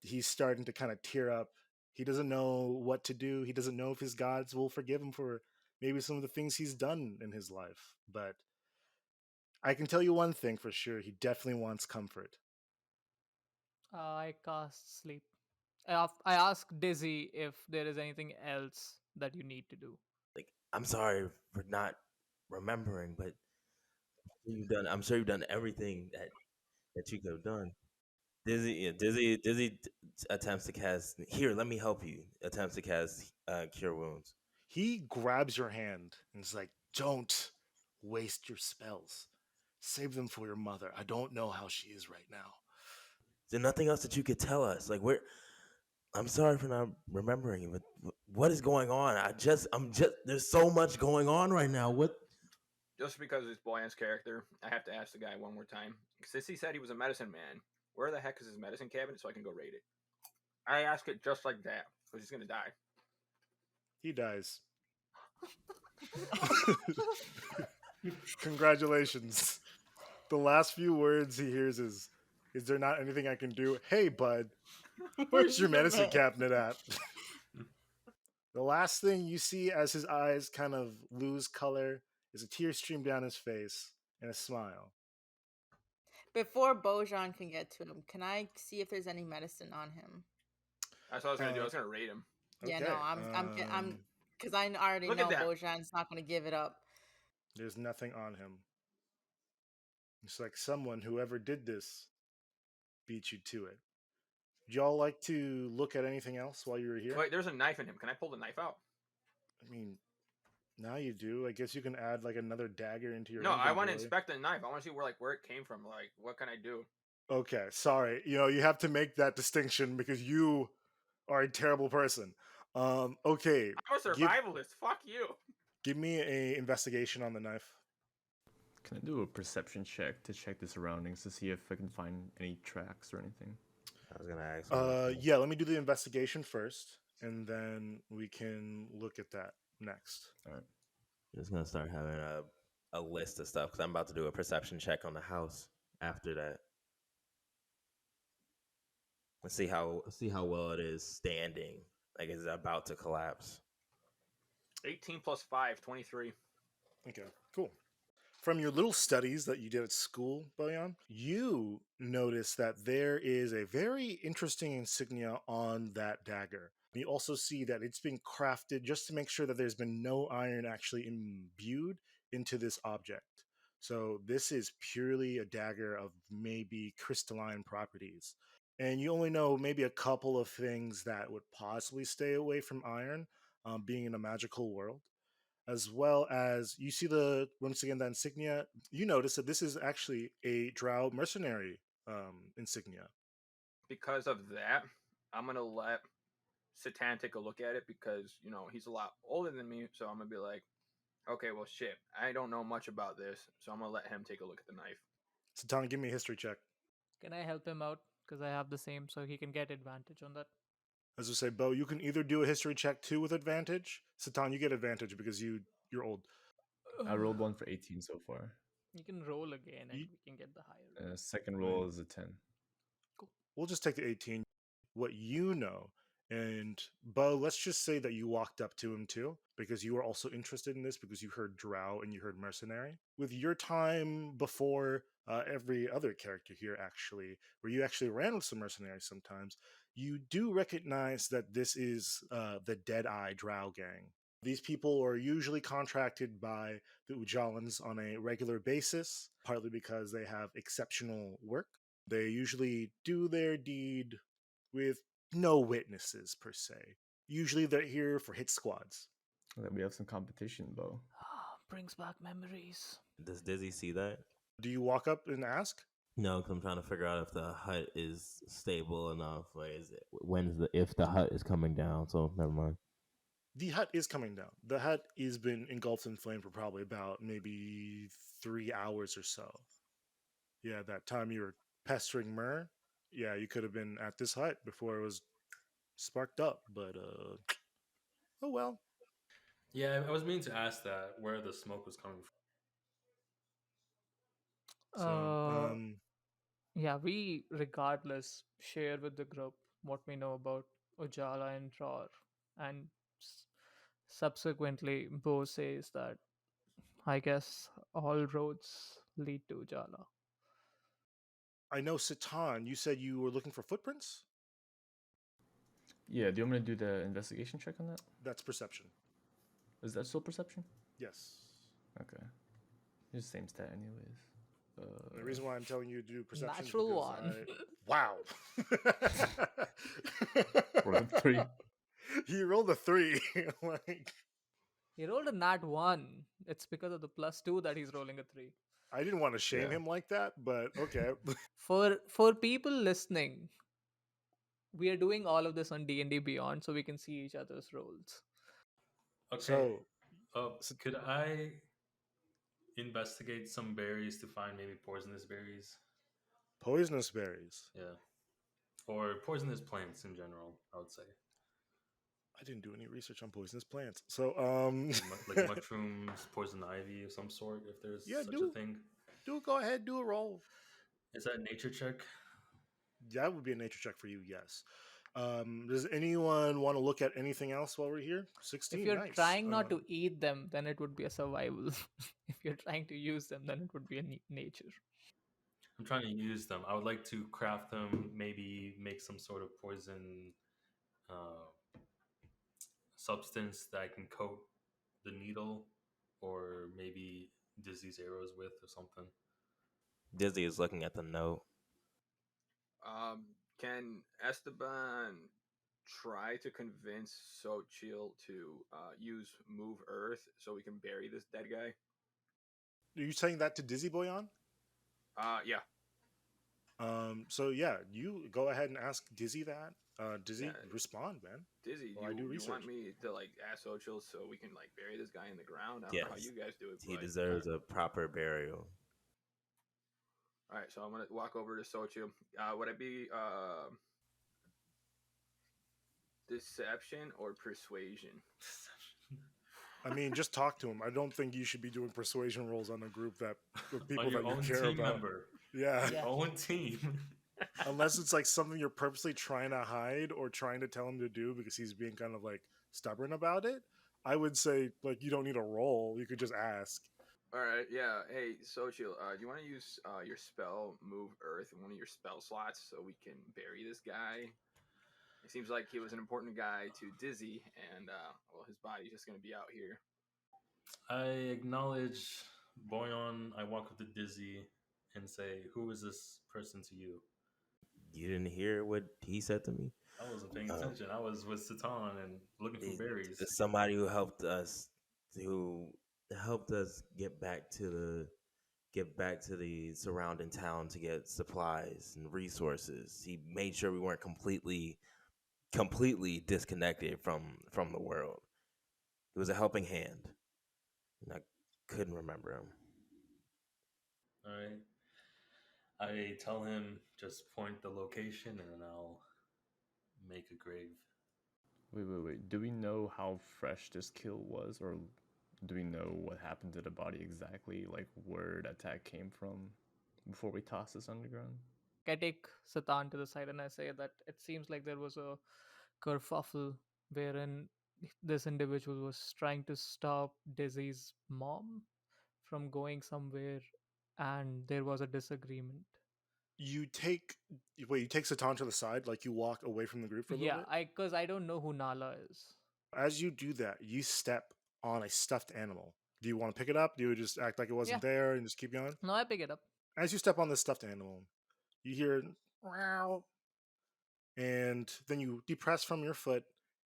He's starting to kind of tear up. He doesn't know what to do. He doesn't know if his gods will forgive him for maybe some of the things he's done in his life. But I can tell you one thing for sure: he definitely wants comfort. I cast sleep. I ask Dizzy if there is anything else that you need to do. Like, I'm sorry for not remembering, but I'm sure you've done everything that you could have done. Dizzy attempts to cast. Here, let me help you. Attempts to cast cure wounds. He grabs your hand and is like, "Don't waste your spells. Save them for your mother. I don't know how she is right now." Is there nothing else that you could tell us? Like, where? I'm sorry for not remembering, but what is going on? I'm just. There's so much going on right now. What? Just because it's Boyan's character, I have to ask the guy one more time. Since he said he was a medicine man, where the heck is his medicine cabinet so I can go raid it? I ask it just like that because he's gonna die. He dies. Congratulations. The last few words he hears is there not anything I can do? Hey, bud, where's your medicine cabinet at? The last thing you see as his eyes kind of lose color is a tear stream down his face and a smile. Before Bojan can get to him, can I see if there's any medicine on him? That's what I was gonna do. I was gonna raid him. Yeah, Okay. no, I'm, because I already Look at know that. Bojan's not going to give it up. There's nothing on him. It's like someone, whoever did this, beat you to it. Would y'all like to look at anything else while you were here? Wait, there's a knife in him. Can I pull the knife out? I mean, now you do. I guess you can add like another dagger into your No, I want to inventory. inspect the knife. I want to see where it came from. Like, what can I do? Okay, sorry. You have to make that distinction because you are a terrible person. Okay, I'm a give survivalist. Fuck you. give me a investigation on the knife. Can I do a perception check to check the surroundings to see if I can find any tracks or anything? I was gonna ask. Yeah, let me do the investigation first, and then we can look at that next. All right. I'm just gonna start having a list of stuff because I'm about to do a perception check on the house after that. Let's see how well it is standing. Like, is it about to collapse? 18 plus 5, 23. Okay, cool. From your little studies that you did at school, Boyan, you notice that there is a very interesting insignia on that dagger. You also see that it's been crafted just to make sure that there's been no iron actually imbued into this object. So this is purely a dagger of maybe crystalline properties. And you only know maybe a couple of things that would possibly stay away from iron, being in a magical world, as well as you see once again that insignia. You notice that this is actually a drow mercenary insignia. Because of that, I'm going to let Satan take a look at it because, he's a lot older than me. So I'm going to be like, okay, well, shit. I don't know much about this. So I'm going to let him take a look at the knife. Satan, give me a history check. Can I help him out? Because I have the same, so he can get advantage on that. As I say, Bo, you can either do a history check too with advantage. Satan, you get advantage because you're old. I rolled one for 18 so far. You can roll again and You- we can get the higher. Second roll is a 10. We'll just take the 18. What you know And Bo, let's just say that you walked up to him too, because you were also interested in this because you heard drow and you heard mercenary. With your time before every other character here, actually, where you actually ran with some mercenaries sometimes, you do recognize that this is the Deadeye Drow gang. These people are usually contracted by the Ujalans on a regular basis, partly because they have exceptional work. They usually do their deed with no witnesses per se. Usually they're here for hit squads. We have some competition, Bo. Brings back memories. Does Dizzy see that? Do you walk up and ask? No, because I'm trying to figure out if the hut is stable enough. Like, is it if the hut is coming down? So never mind. The hut is coming down. The hut has been engulfed in flame for probably about maybe 3 hours or so. Yeah, that time you were pestering Myrrh. Yeah, you could have been at this hut before it was sparked up, but oh well. Yeah, I was meaning to ask that where the smoke was coming from. So, Uh, yeah, we regardless share with the group what we know about Ujala and Roar, and s- subsequently, Bo says that I guess all roads lead to Ujala. I know Satan, you said you were looking for footprints? Yeah, do you want me to do the investigation check on that? That's perception. Is that still perception? Yes. Okay. It's the same stat, anyways. The reason why I'm telling you to do perception is Natural because one. wow. Rolled a 3. He rolled a 3. Like, He rolled a nat 1. It's because of the +2 that he's rolling a 3. I didn't want to shame Yeah. him like that, but okay. For people listening, we are doing all of this on D&D Beyond so we can see each other's rolls. Okay. So, Could I investigate some berries to find maybe poisonous berries? poisonous berries. Yeah. Or poisonous plants in general, I would say. I didn't do any research on poisonous plants. So, Like mushrooms, poison ivy of some sort, if there's yeah, such a thing. go ahead, do a roll. Is that a nature check? That would be a nature check for you, yes. Does anyone want to look at anything else while we're here? If 16, you're nice. trying not to eat them, then it would be a survival. If you're trying to use them, then it would be a nature. I'm trying to use them. I would like to craft them, maybe make some sort of poison uh, substance that I can coat the needle or maybe Dizzy's arrows with or something. Dizzy is looking at the note. Can Esteban try to convince Xochitl to use Move Earth so we can bury this dead guy? Are you saying that to Dizzy Boyan? Yeah. So yeah, you go ahead and ask Dizzy that. Dizzy, Yeah. respond, man. Dizzy, Well, I do you research. want me to like ask Xochitl so we can like bury this guy in the ground? I don't know how Yes. you guys do it. He But, deserves a proper burial. all right, so I'm gonna walk over to Xochitl. Would it be deception or persuasion? I mean, just talk to him. I don't think you should be doing persuasion rolls on a group that of people On your that you own care team about. member. Yeah. Yeah. Own team. Unless it's like something you're purposely trying to hide or trying to tell him to do because he's being kind of like stubborn about it, I would say like you don't need a roll. You could just ask. All right, yeah. Hey, Xochitl, do you want to use your spell Move Earth in one of your spell slots so we can bury this guy? It seems like he was an important guy to Dizzy, and well, his body's just gonna be out here. I acknowledge Boyon. I walk up to Dizzy and say, "Who is this person to you?" You didn't hear what he said to me? I wasn't paying attention. I was with Satan and looking for berries. It's somebody who helped us get back to the surrounding town to get supplies and resources. He made sure we weren't completely disconnected from the world. He was a helping hand. And I couldn't remember him. All right. I tell him just point the location and then I'll make a grave. Wait. Do we know how fresh this kill was, or do we know what happened to the body exactly? Like where the attack came from before we toss this underground? I take Satan to the side and I say that it seems like there was a kerfuffle wherein this individual was trying to stop Dizzy's mom from going somewhere, and there was a disagreement. You take wait, you take Satan to the side, like you walk away from the group for a little Yeah, bit. I don't know who Nala is. As you do that, you step on a stuffed animal. Do you want to pick it up? Do you just act like it Yeah, wasn't there and just keep going? no, I pick it up. As you step on this stuffed animal, you hear wow, and then you depress from your foot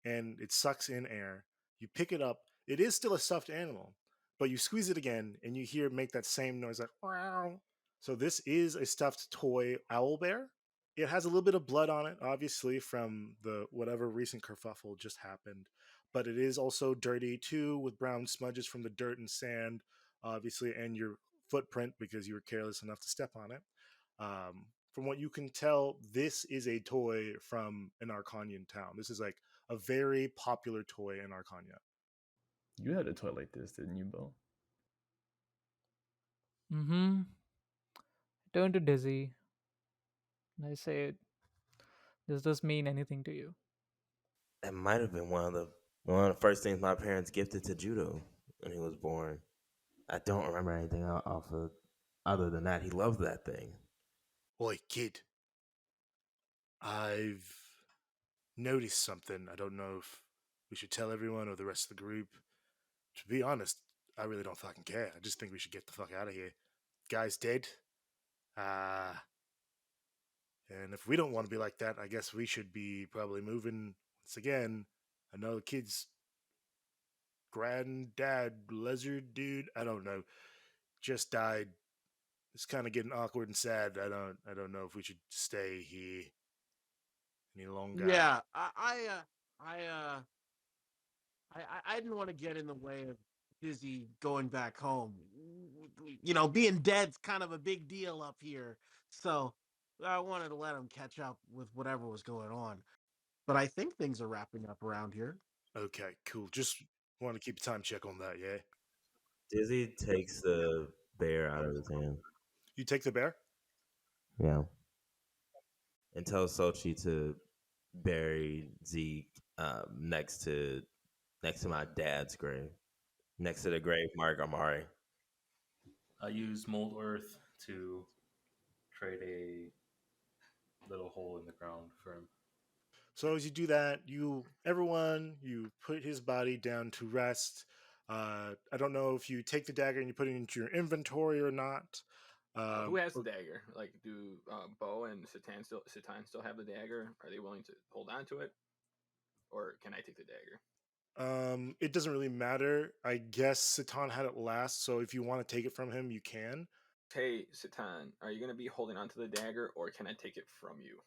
and it sucks in air. You pick it up. It is still a stuffed animal, but you squeeze it again and you hear it make that same noise like wow. So this is a stuffed toy owl bear. It has a little bit of blood on it, obviously, from the whatever recent kerfuffle just happened. But it is also dirty too, with brown smudges from the dirt and sand, obviously, and your footprint because you were careless enough to step on it. From what you can tell, this is a toy from an Arcanian town. This is like a very popular toy in Arcania. You had a toy like this, didn't you, Bo? Mm-hmm. Turn to Dizzy and I say, does this mean anything to you? That might have been one of the first things my parents gifted to Judo when he was born. I don't remember anything off of other than that. He loved that thing. Oi, kid. I've noticed something. I don't know if we should tell everyone or the rest of the group. To be honest, I really don't fucking care. I just think we should get the fuck out of here. Guy's dead. Uh, and if we don't want to be like that, I guess we should be probably moving once again. I know the kid's granddad, lizard dude, I don't know, just died. It's kind of getting awkward and sad. I don't know if we should stay here any longer. Yeah, I didn't want to get in the way of Dizzy going back home. You know, being dead's kind of a big deal up here, so I wanted to let him catch up with whatever was going on. But I think things are wrapping up around here. Okay, cool. Just want to keep a time check on that, yeah? Dizzy takes the bear out of his hand. You take the bear? Yeah. And tells Sochi to bury Zeke next to my dad's grave, next to the grave mark Amari. I use mold earth to create a little hole in the ground for him. So as you do that, you put his body down to rest. I don't know if you take the dagger and you put it into your inventory or not. Who has the Or dagger? Like, do Bo and Satan still have the dagger? Are they willing to hold on to it, or can I take the dagger? It doesn't really matter. I guess Satan had it last, so if you want to take it from him, you can. Hey, Satan, are you going to be holding on to the dagger, or can I take it from you?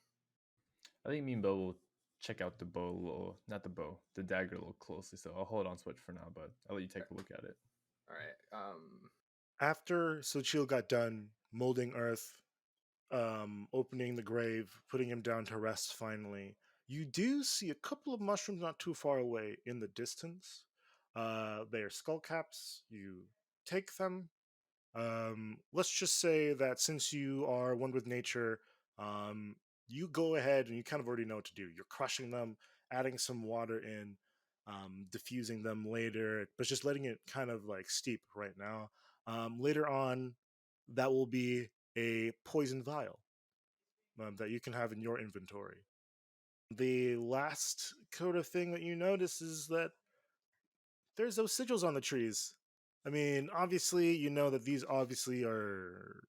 I think me and Bo will check out the bow a little, not the bow, the dagger a little closely. So I'll hold on to it for now, but I'll let you take a look at it. All right. After Sochil got done molding Earth, opening the grave, putting him down to rest finally, you do see a couple of mushrooms not too far away in the distance. They are skull caps. You take them. Let's just say that since you are one with nature, um, you go ahead and you kind of already know what to do. You're crushing them, adding some water in, diffusing them later, but just letting it kind of like steep right now. Later on, that will be a poison vial that you can have in your inventory. The last kind of thing that you notice is that there's those sigils on the trees. I mean, obviously, you know that these obviously are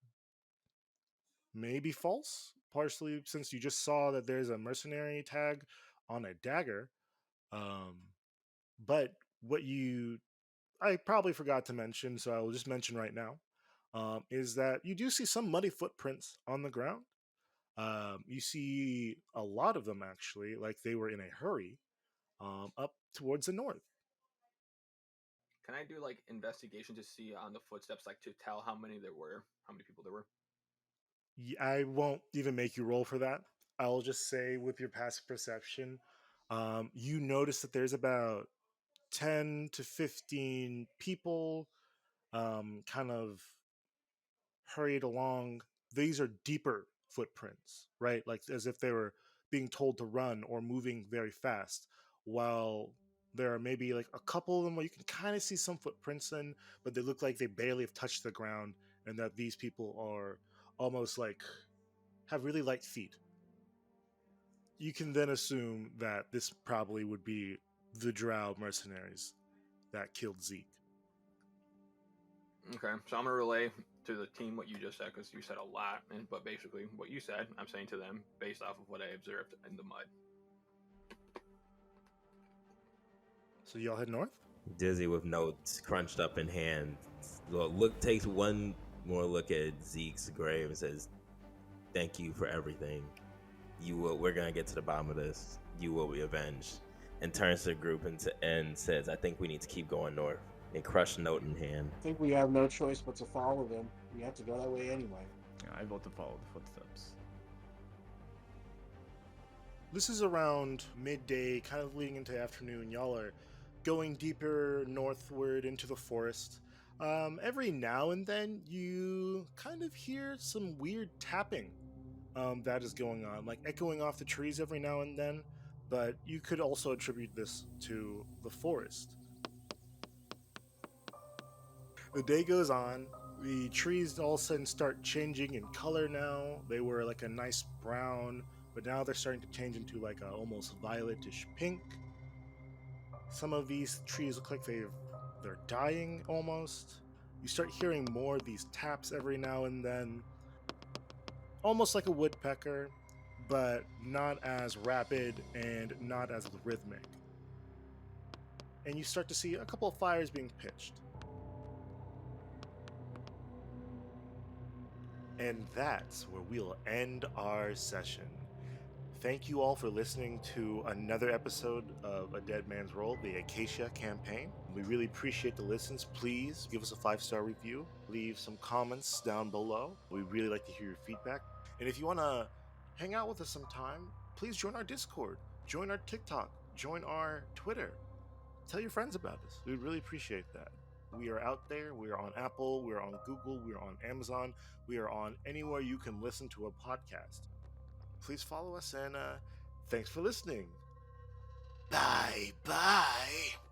maybe false, partially since you just saw that there's a mercenary tag on a dagger. Um, but what I probably forgot to mention, so I will just mention right now, is that you do see some muddy footprints on the ground. You see a lot of them actually, like they were in a hurry, up towards the north. Can I do like investigation to see on the footsteps, like to tell how many there were, how many people there were? I won't even make you roll for that. I'll just say with your passive perception, you notice that there's about 10 to 15 people kind of hurried along. These are deeper footprints, right? Like as if they were being told to run or moving very fast, while there are maybe like a couple of them where you can kind of see some footprints in, but they look like they barely have touched the ground, and that these people are almost like have really light feet. You can then assume that this probably would be the Drow mercenaries that killed Zeke. Okay, so I'm gonna relay to the team what you just said because you said a lot, but basically what you said, I'm saying to them based off of what I observed in the mud. So y'all head north? Dizzy with notes crunched up in hand. Takes one more look at Zeke's grave and says, "Thank you for everything. We're gonna get to the bottom of this. You will be avenged." And turns to the group and says, "I think we need to keep going north." And crushed note in hand. I think we have no choice but to follow them. We have to go that way anyway. I vote to follow the footsteps. This is around midday, kind of leading into afternoon. Y'all are going deeper northward into the forest. Every now and then, you kind of hear some weird tapping that is going on, like echoing off the trees every now and then. But you could also attribute this to the forest. The day goes on. The trees all of a sudden start changing in color now. They were like a nice brown, but now they're starting to change into like a almost violetish pink. Some of these trees look like they're dying almost. You start hearing more of these taps every now and then, almost like a woodpecker, but not as rapid and not as rhythmic. And you start to see a couple of fires being pitched. And that's where we'll end our session. Thank you all for listening to another episode of A Dead Man's Roll, the Aacacia campaign. We really appreciate the listens. Please give us a 5-star review. Leave some comments down below. We really like to hear your feedback. And if you want to hang out with us sometime, please join our Discord, join our TikTok, join our Twitter. Tell your friends about us. We'd really appreciate that. We are out there. We are on Apple. We are on Google. We are on Amazon. We are on anywhere you can listen to a podcast. Please follow us, and thanks for listening. Bye-bye.